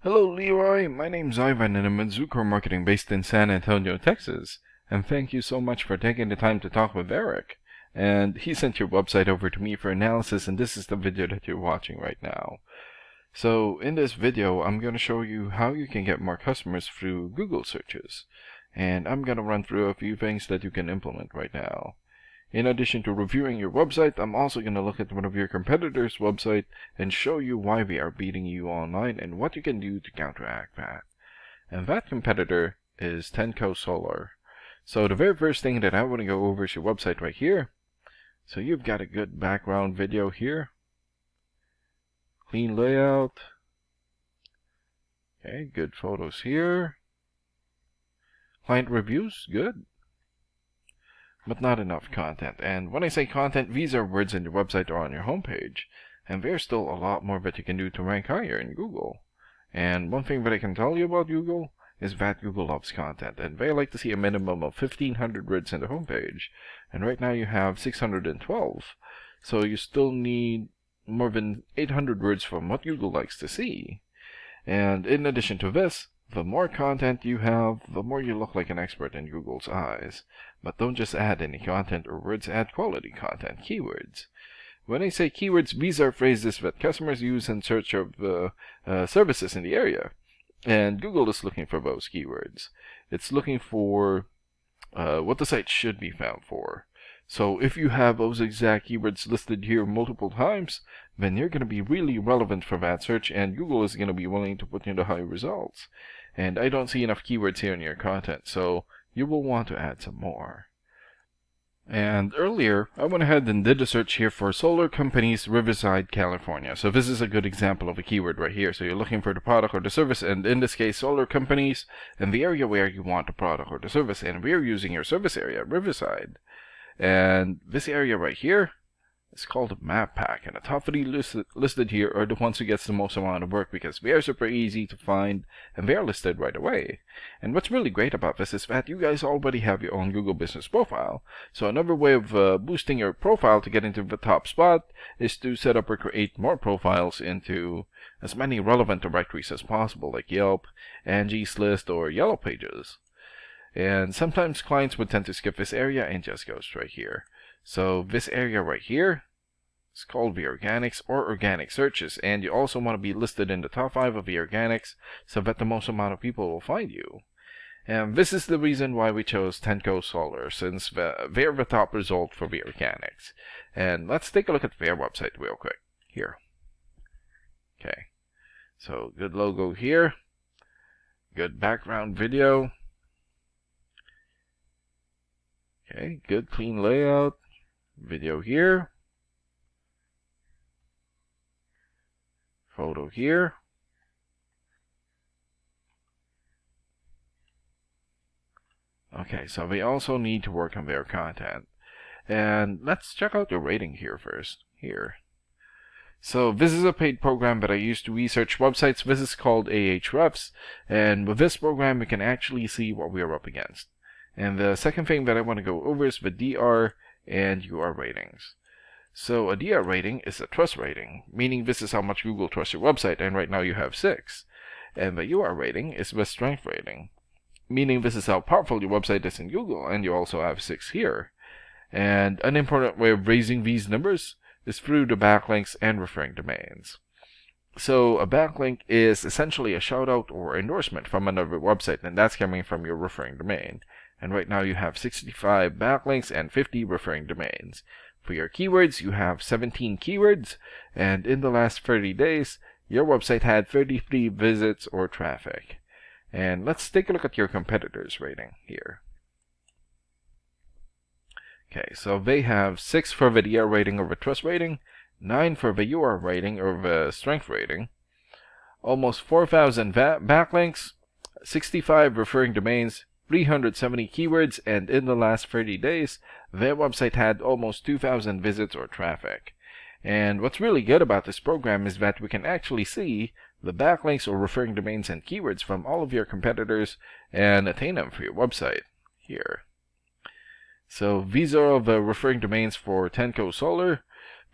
Hello Leroy, my name's Ivan and I'm in Zucro Marketing based in San Antonio, Texas. And thank you so much for taking the time to talk with Eric. And he sent your website over to me for analysis, and this is the video that you're watching right now. So in this video, I'm going to show you how you can get more customers through Google searches. And I'm going to run through a few things that you can implement right now. In addition to reviewing your website, I'm also going to look at one of your competitors' website and show you why we are beating you online and what you can do to counteract that. And that competitor is Tenco Solar. So the very first thing that I want to go over is your website right here. So you've got a good background video here. Clean layout. Okay, good photos here. Client reviews, good. But not enough content. And when I say content, these are words in your website or on your homepage. And there's still a lot more that you can do to rank higher in Google. And one thing that I can tell you about Google is that Google loves content, and they like to see a minimum of 1,500 words in the homepage. And right now you have 612. So you still need more than 800 words from what Google likes to see. And in addition to this, the more content you have, the more you look like an expert in Google's eyes. But don't just add any content or words, add quality content, keywords. When I say keywords, these are phrases that customers use in search of services in the area. And Google is looking for those keywords. It's looking for what the site should be found for. So if you have those exact keywords listed here multiple times, then you're going to be really relevant for that search, and Google is going to be willing to put you into high results. And I don't see enough keywords here in your content, so you will want to add some more. And earlier, I went ahead and did a search here for solar companies, Riverside, California. So this is a good example of a keyword right here. So you're looking for the product or the service, and in this case, solar companies, and the area where you want the product or the service. And we're using your service area, Riverside. And this area right here is called a map pack, and the top 3 listed here are the ones who gets the most amount of work because they are super easy to find and they are listed right away. And what's really great about this is that you guys already have your own Google business profile. So another way of boosting your profile to get into the top spot is to set up or create more profiles into as many relevant directories as possible, like Yelp, Angie's List, or Yellow Pages. And sometimes clients would tend to skip this area and just go straight here. So this area right here is called the organics or organic searches, and you also want to be listed in the top 5 of the organics so that the most amount of people will find you. And this is the reason why we chose Tenco Solar, since they're the top result for the organics. And let's take a look at their website real quick here. Okay, so good logo here, good background video. Okay, good clean layout. Video here. Photo here. Okay, so we also need to work on their content. And let's check out the rating here first. Here. So this is a paid program that I use to research websites. This is called Ahrefs. And with this program, we can actually see what we are up against. And the second thing that I want to go over is the DR and UR ratings. So a DR rating is a trust rating, meaning this is how much Google trusts your website, and right now you have 6. And the UR rating is the strength rating, meaning this is how powerful your website is in Google, and you also have 6 here. And an important way of raising these numbers is through the backlinks and referring domains. So a backlink is essentially a shout out or endorsement from another website, and that's coming from your referring domain. And right now you have 65 backlinks and 50 referring domains. For your keywords, you have 17 keywords, and in the last 30 days, your website had 33 visits or traffic. And let's take a look at your competitors' rating here. Okay, so they have 6 for the DR rating or the trust rating, 9 for the UR rating or the strength rating, almost 4,000 backlinks, 65 referring domains, 370 keywords, and in the last 30 days, their website had almost 2,000 visits or traffic. And what's really good about this program is that we can actually see the backlinks or referring domains and keywords from all of your competitors and attain them for your website here. So these are all the referring domains for Tenco Solar.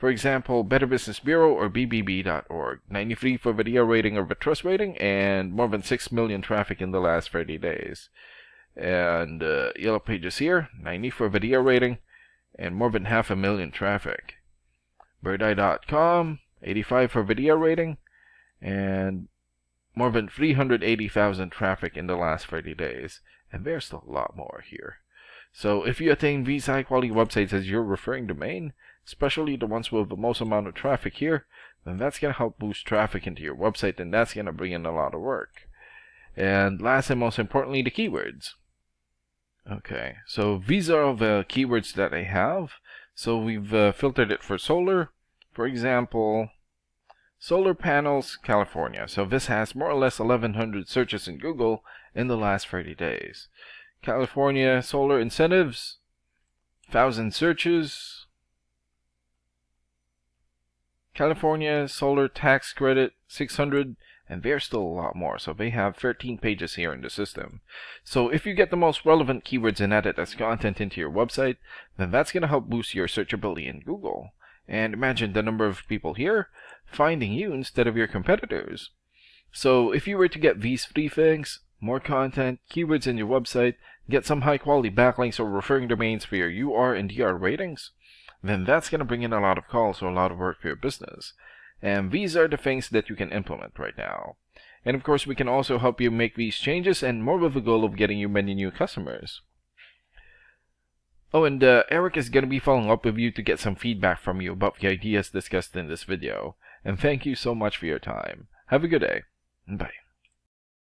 For example, Better Business Bureau or BBB.org. 93 for video rating or trust rating, and more than 6 million traffic in the last 30 days. And Yellow Pages here, 90 for video rating, and more than 500,000 traffic. Birdeye.com, 85 for video rating, and more than 380,000 traffic in the last 30 days. And there's still a lot more here. So if you attain these high quality websites as your referring domain, especially the ones with the most amount of traffic here, then that's going to help boost traffic into your website, and that's going to bring in a lot of work. And last and most importantly, the keywords. Okay, so these are all the keywords that I have. So we've filtered it for solar. For example, solar panels, California. So this has more or less 1,100 searches in Google in the last 30 days. California solar incentives, 1,000 searches. California solar tax credit, 600, and there's still a lot more. So they have 13 pages here in the system. So if you get the most relevant keywords and add it as content into your website, then that's going to help boost your searchability in Google. And imagine the number of people here finding you instead of your competitors. So if you were to get these 3 things, more content, keywords in your website, get some high quality backlinks or referring domains for your UR and DR ratings, then that's going to bring in a lot of calls or a lot of work for your business. And these are the things that you can implement right now. And of course, we can also help you make these changes, and more with the goal of getting you many new customers. Oh, and Eric is going to be following up with you to get some feedback from you about the ideas discussed in this video. And thank you so much for your time. Have a good day. Bye.